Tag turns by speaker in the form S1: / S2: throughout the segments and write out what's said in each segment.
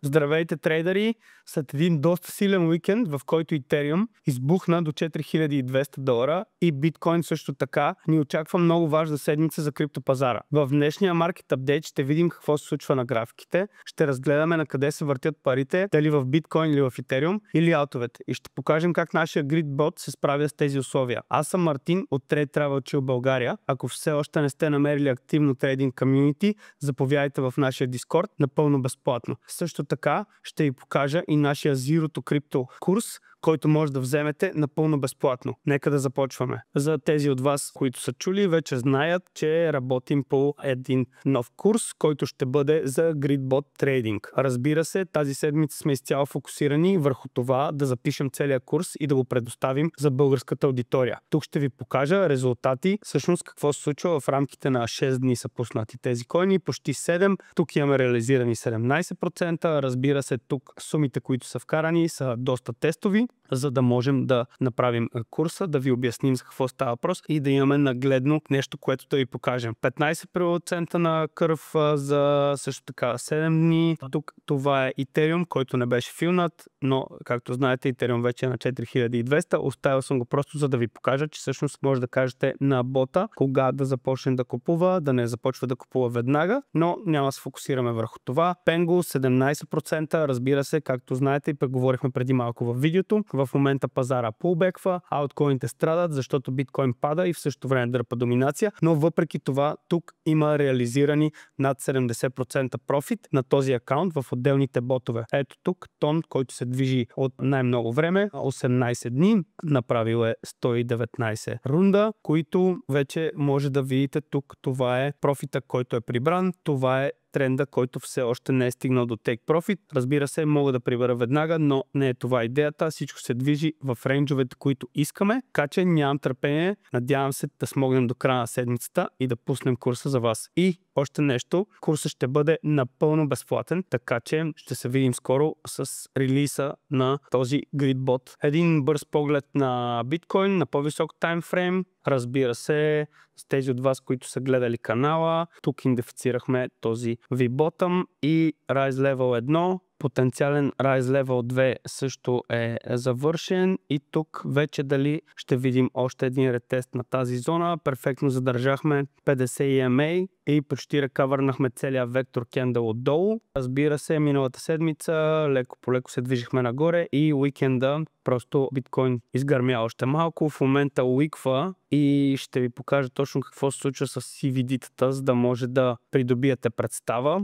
S1: Здравейте, трейдери! След един доста силен уикенд, в който Ethereum избухна до $4200 и биткоин също така, ни очаква много важна седмица за криптопазара. В днешния Market Update ще видим какво се случва на графиките, ще разгледаме на къде се въртят парите, дали в биткоин или в Ethereum или аутовете, и ще покажем как нашия GridBot се справя с тези условия. Аз съм Мартин от Trade Travel Chill България. Ако все още не сте намерили активно трейдинг комюнити, заповядайте в нашия Discord напълно безплатно. Също така ще ви покажа и нашия Zero to Crypto курс, който може да вземете напълно безплатно. Нека да започваме. За тези от вас, които са чули, вече знаят, че работим по един нов курс, който ще бъде за GridBot трейдинг. Разбира се, тази седмица сме изцяло фокусирани върху това да запишем целия курс и да го предоставим за българската аудитория. Тук ще ви покажа резултати, всъщност какво се случва в рамките на 6 дни са пуснати тези коини, почти 7, тук имаме реализирани 17%, разбира се, тук сумите, които са вкарани, са доста тестови, за да можем да направим курса, да ви обясним за какво става въпрос и да имаме нагледно нещо, което да ви покажем. 15% на кърв за също така 7 дни. Тук това е Ethereum, който не беше филнат, но както знаете, Ethereum вече е на 4200. Оставил съм го просто за да ви покажа, че всъщност може да кажете на бота кога да започне да купува, да не започва да купува веднага, но няма да се фокусираме върху това. Pengu 17%, разбира се, както знаете и преговорихме преди малко в видеото. В момента пазара пулбеква, ауткоините страдат, защото биткоин пада и в същото време дърпа доминация, но въпреки това тук има реализирани над 70% профит на този акаунт в отделните ботове. Ето тук тон, който се движи от най-много време, 18 дни, направил е 119 рунда, които вече може да видите тук. Това е профита, който е прибран, това е тренда, който все още не е стигнал до take profit. Разбира се, мога да прибера веднага, но не е това идеята. Всичко се движи в рейнджовете, които искаме, така че нямам търпение. Надявам се да смогнем до края на седмицата и да пуснем курса за вас. И още нещо, курсът ще бъде напълно безплатен, така че ще се видим скоро с релиза на този GridBot. Един бърз поглед на биткоин, на по-висок таймфрейм. Разбира се, с тези от вас, които са гледали канала, тук идентифицирахме този V-Bottom и Rise Level 1. Потенциален Rise Level 2 също е завършен и тук вече дали ще видим още един ретест на тази зона. Перфектно задържахме 50 EMA и почти рекавърнахме целият вектор кендъл отдолу. Разбира се, миналата седмица леко по леко се движихме нагоре и уикенда просто биткоин изгърмя още малко. В момента уиква и ще ви покажа точно какво се случва с CVD-тата, за да може да придобиете представа.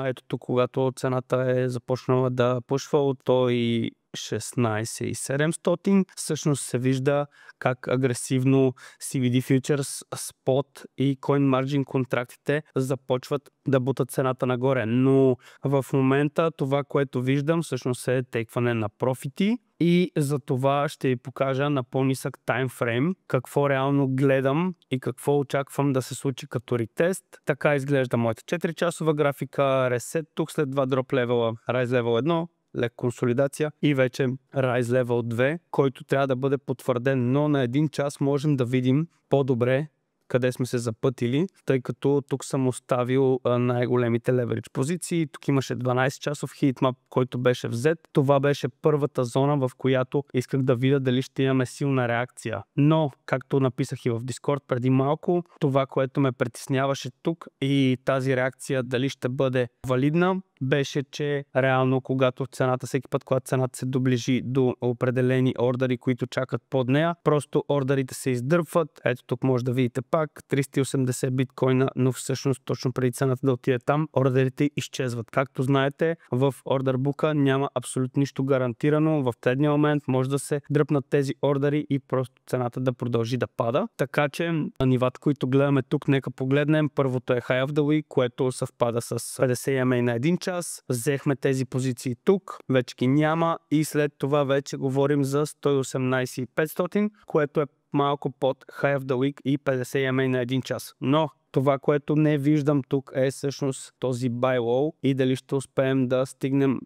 S1: Ето тук, когато цената е започнала да пушва от 116,700, всъщност се вижда как агресивно CVD Futures, Spot и Coin Margin контрактите започват да бутат цената нагоре. Но в момента това, което виждам, всъщност е тейкване на профити. И за това ще ви покажа на по-нисък таймфрейм какво реално гледам и какво очаквам да се случи като ретест. Така изглежда моята 4-часова графика, ресет тук след 2 дроп левела, Rise Level 1, лек консолидация и вече Rise Level 2, който трябва да бъде потвърден, но на 1 час можем да видим по-добре къде сме се запътили, тъй като тук съм оставил най-големите леверидж позиции. Тук имаше 12 часов хитмап, който беше взет. Това беше първата зона, в която исках да видя дали ще имаме силна реакция. Но, както написах и в Discord преди малко, това, което ме притесняваше тук и тази реакция дали ще бъде валидна, беше, че реално когато цената, всеки път, когато цената се доближи до определени ордери, които чакат под нея, просто ордерите се издърпват. Ето тук може да видите пак 380 биткоина, но всъщност точно преди цената да отиде там, ордерите изчезват. Както знаете, в ордербука няма абсолютно нищо гарантирано. В следния момент може да се дръпнат тези ордери и просто цената да продължи да пада. Така че нивата, които гледаме тук, нека погледнем. Първото е High of the Week, което съвпада с 50 EMA на 1 час. Взехме тези позиции тук, вече ги няма и след това вече говорим за 118,500, което е малко под High of the Week и 50 EMA на 1 час. Но това, което не виждам тук е всъщност този buy low и дали ще успеем да стигнем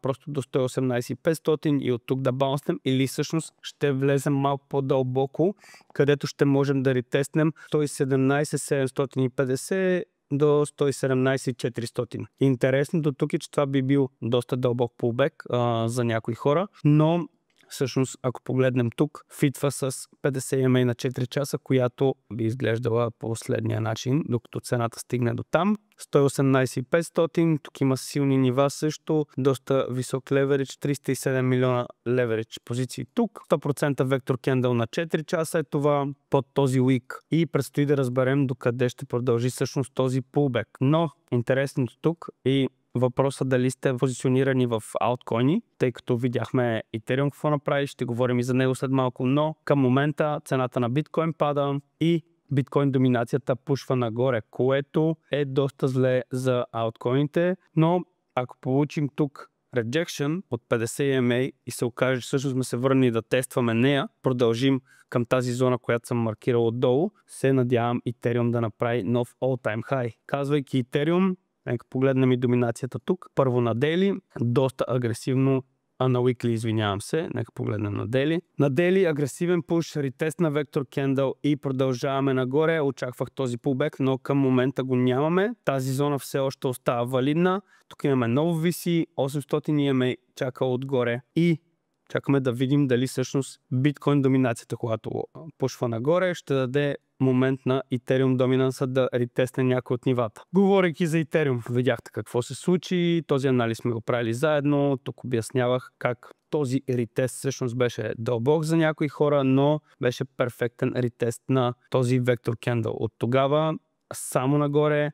S1: просто до 118,500 и от тук да баунснем, или всъщност ще влезем малко по-дълбоко, където ще можем да ретестнем 117,750 до 117,400. Интересното тук е, че това би бил доста дълбок пулбек за някои хора, но всъщност, ако погледнем тук, фитва с 50 EMA на 4 часа, която би изглеждала по последния начин, докато цената стигне до там. 118,500, тук има силни нива също, доста висок леверидж, 307 милиона леверидж позиции тук. 100% вектор кендъл на 4 часа е това под този уик. И предстои да разберем докъде ще продължи всъщност този пулбек. Но интересното тук и въпросът дали сте позиционирани в алткойни, тъй като видяхме Ethereum какво направи, ще говорим и за него след малко, но към момента цената на биткоин пада и биткоин доминацията пушва нагоре, което е доста зле за алткоините, но ако получим тук rejection от 50 EMA и се окаже, че всъщност сме се върнали да тестваме нея, продължим към тази зона, която съм маркирал отдолу, се надявам Ethereum да направи нов all-time high. Казвайки Ethereum, нека погледнем и доминацията тук. Първо на Daily, доста агресивно, на Weekly, извинявам се, нека погледнем на Daily. На Daily агресивен пуш, ретест на Vector Candle и продължаваме нагоре. Очаквах този пулбек, но към момента го нямаме. Тази зона все още остава валидна. Тук имаме ново VC, 800 EMA чака отгоре и чакаме да видим дали всъщност биткоин доминацията, когато пушва нагоре, ще даде момент на Ethereum доминанса да ретестне някои от нивата. Говорейки за Ethereum, видяхте какво се случи, този анализ сме го правили заедно, тук обяснявах как този ретест всъщност беше дълбок за някои хора, но беше перфектен ретест на този Vector Candle. От тогава само нагоре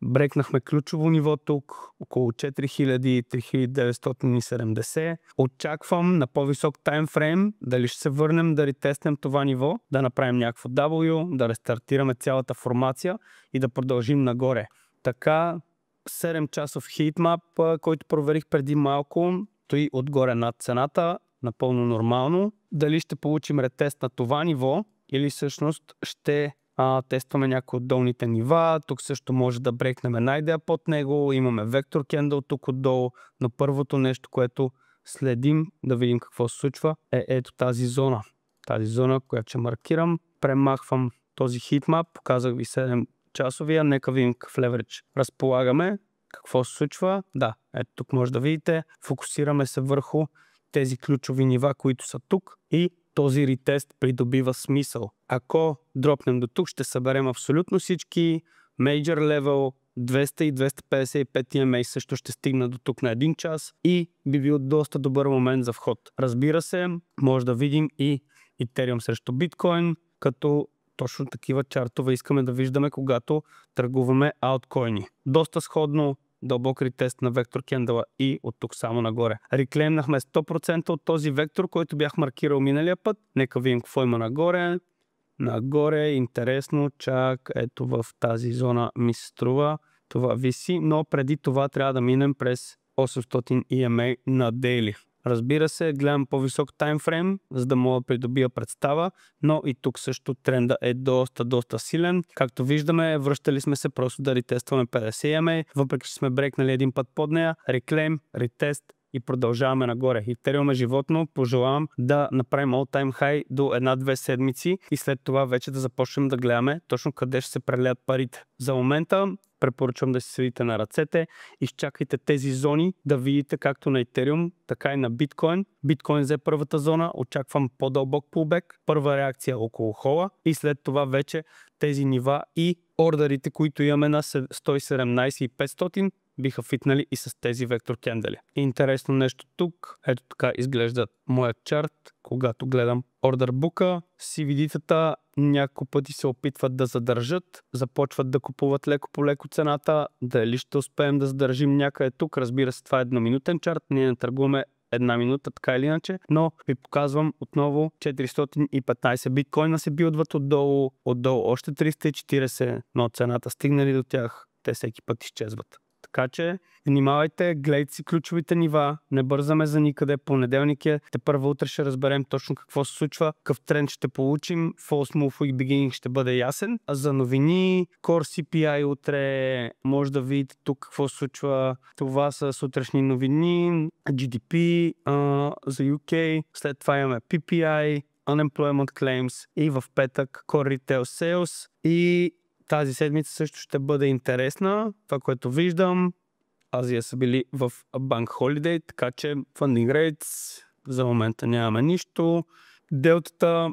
S1: брекнахме ключово ниво тук, около 4000-3970. Очаквам на по-висок таймфрейм дали ще се върнем да ретестнем това ниво, да направим някакво W, да рестартираме цялата формация и да продължим нагоре. Така, 7 часов хитмап, който проверих преди малко, той отгоре над цената, напълно нормално. Дали ще получим ретест на това ниво или всъщност ще тестваме някои от долните нива. Тук също може да брекнем една идея под него. Имаме Vector Candle тук отдолу, но първото нещо, което следим да видим какво се случва е ето тази зона. Тази зона, която ще маркирам. Премахвам този хитмап, показах ви 7 часовия. Нека видим какъв леверидж разполагаме. Какво се случва? Да, ето тук може да видите. Фокусираме се върху тези ключови нива, които са тук и този ретест придобива смисъл. Ако дропнем до тук, ще съберем абсолютно всички Major Level, 200 и 255 EMA също ще стигна до тук на 1 час и би бил доста добър момент за вход. Разбира се, може да видим и Ethereum срещу биткоин, като точно такива чартове искаме да виждаме, когато търгуваме алткоини. Доста сходно, дълбок ретест на Vector Candle и от тук само нагоре. Реклеймнахме 100% от този вектор, който бях маркирал миналия път. Нека видим какво има нагоре. Нагоре, интересно, чак ето в тази зона ми се струва. Това виси, но преди това трябва да минем през 800 EMA на Daily. Разбира се, гледам по-висок таймфрейм, за да мога да придобия представа, но и тук също тренда е доста силен. Както виждаме, връщали сме се просто да ретестваме 50 EMA, въпреки че сме брекнали един път под нея, реклейм, ретест и продължаваме нагоре. Ethereum е животно, пожелавам да направим all-time high до 1-2 седмици и след това вече да започнем да гледаме точно къде ще се прелеят парите. За момента препоръчвам да си седите на ръцете, изчакайте тези зони да видите както на Ethereum, така и на биткоин. Биткоин взе първата зона, очаквам по-дълбок пулбек, първа реакция около хола и след това вече тези нива и ордерите, които имаме на 117 и 500, биха фитнали и с тези вектор кендели. Интересно нещо тук, ето така изглежда моят чарт, когато гледам ордербука. CVD-тата няколко пъти се опитват да задържат, започват да купуват леко по леко цената, дали ще успеем да задържим някъде тук. Разбира се, това е едноминутен чарт, ние не търгуваме една минута, така или иначе, но ви показвам отново 415 биткоина се билдват отдолу още 340, но цената стигнали до тях, те всеки път изчезват. Така че внимавайте, гледайте си ключовите нива, не бързаме за никъде, понеделник е, тепърва утре ще разберем точно какво се случва, какъв тренд ще получим, False Move Week Beginning ще бъде ясен. А за новини, Core CPI утре, може да видите тук какво се случва, това са сутрешни новини, GDP за UK, след това имаме PPI, Unemployment Claims и в петък Core Retail Sales и Тази седмица също ще бъде интересна. Това, което виждам, Азия са били в Bank Holiday, така че funding rates за момента нямаме нищо. Делтата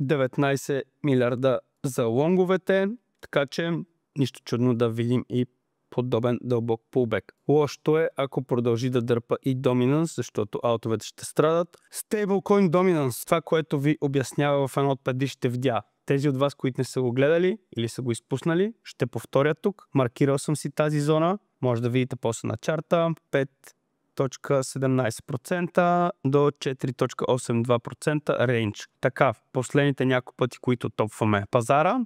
S1: 19 милиарда за лонговете, така че нищо чудно да видим и подобен дълбок пулбек. Лошото е, ако продължи да дърпа и Dominance, защото аутовете ще страдат. Stablecoin Dominance, това, което ви обяснява в едно от предишните видеа. Тези от вас, които не са го гледали или са го изпуснали, ще повторя тук. Маркирал съм си тази зона. Може да видите после на чарта. 5.17% до 4.82% рейндж. Така, последните няколко пъти, които топваме пазара,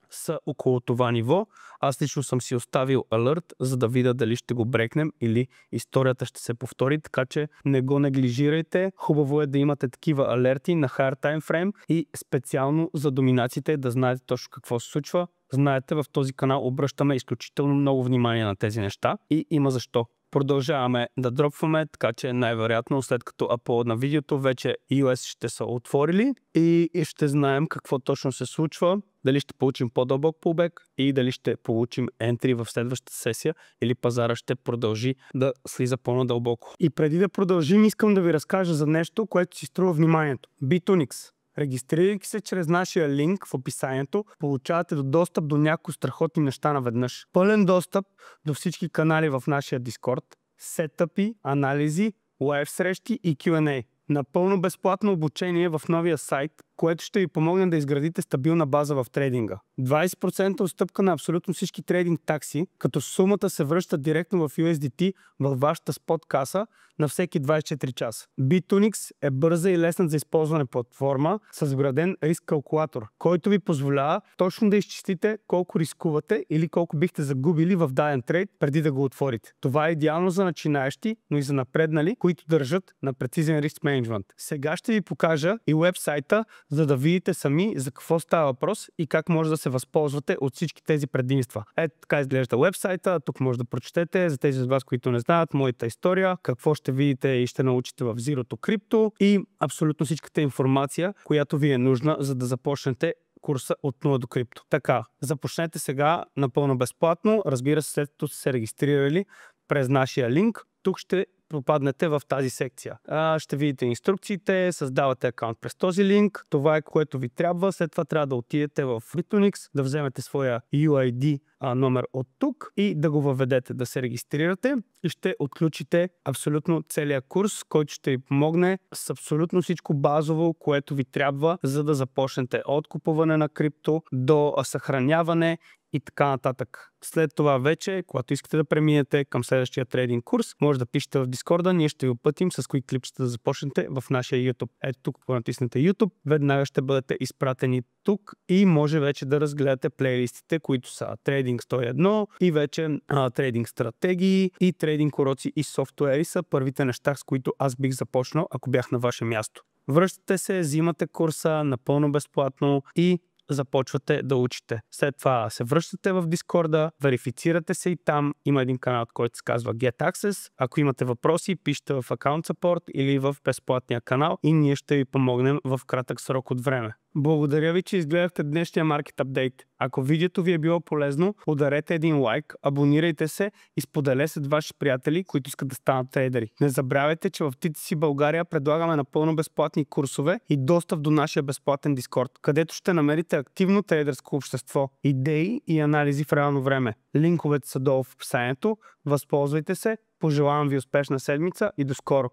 S1: са около това ниво. Аз лично съм си оставил алърт, за да видя дали ще го брекнем или историята ще се повтори, така че не го неглижирайте. Хубаво е да имате такива алерти на higher time frame и специално за доминациите да знаете точно какво се случва. Знаете, в този канал обръщаме изключително много внимание на тези неща и има защо. Продължаваме да дропваме, така че най-вероятно след като аплоудна видеото вече US ще са отворили и ще знаем какво точно се случва, дали ще получим по-дълбок пулбек и дали ще получим ентри в следващата сесия или пазара ще продължи да слиза по-надълбоко. И преди да продължим, искам да ви разкажа за нещо, което си струва вниманието. Bitonix. Регистрирайки се чрез нашия линк в описанието, получавате достъп до някои страхотни неща наведнъж. Пълен достъп до всички канали в нашия Discord, сетъпи, анализи, лайв срещи и Q&A. Напълно безплатно обучение в новия сайт, което ще ви помогне да изградите стабилна база в трейдинга. 20% отстъпка на абсолютно всички трейдинг такси, като сумата се връща директно в USDT във вашата спот каса на всеки 24 часа. Bitonix е бърза и лесна за използване платформа с вграден риск калкулатор, който ви позволява точно да изчислите колко рискувате или колко бихте загубили в даден трейд преди да го отворите. Това е идеално за начинаещи, но и за напреднали, които държат на прецизен риск менеджмент. Сега ще ви покажа и уебсайта, за да видите сами за какво става въпрос и как може да се възползвате от всички тези предимства. Ето така изглежда уебсайта, тук може да прочетете за тези от вас, които не знаят моята история, какво ще видите и ще научите в Zero to Crypto и абсолютно всичката информация, която ви е нужна, за да започнете курса от 0 до крипто. Така, започнете сега напълно безплатно, разбира се, след като сте се регистрирали през нашия линк. Тук ще попаднете в тази секция. Ще видите инструкциите, създавате акаунт през този линк. Това е което ви трябва. След това трябва да отидете в Bitonix, да вземете своя UID номер от тук и да го въведете, да се регистрирате и ще отключите абсолютно целият курс, който ще ви помогне с абсолютно всичко базово, което ви трябва, за да започнете от купуване на крипто до съхраняване и така нататък. След това вече, когато искате да преминете към следващия трейдинг курс, може да пишете в Дискорда, ние ще ви опътим с кои клипчета да започнете в нашия YouTube. Ето тук, ако натиснете YouTube, веднага ще бъдете изпратени тук и може вече да разгледате плейлистите, които са трейдинг 101 и вече трейдинг стратегии и трейдинг уроци и софтуери са първите неща, с които аз бих започнал, ако бях на ваше място. Връщате се, взимате курса напълно безплатно и започвате да учите. След това се връщате в Дискорда, верифицирате се и там има един канал, който се казва Get Access. Ако имате въпроси, пишете в Account Support или в безплатния канал и ние ще ви помогнем в кратък срок от време. Благодаря ви, че изгледахте днешния Market Update. Ако видеото ви е било полезно, ударете един лайк, абонирайте се и споделете с ваши приятели, които искат да станат трейдери. Не забравяйте, че в TTC България предлагаме напълно безплатни курсове и достъп до нашия безплатен Discord, където ще намерите активно трейдерско общество, идеи и анализи в реално време. Линковете са долу в описанието. Възползвайте се. Пожелавам ви успешна седмица и до скоро!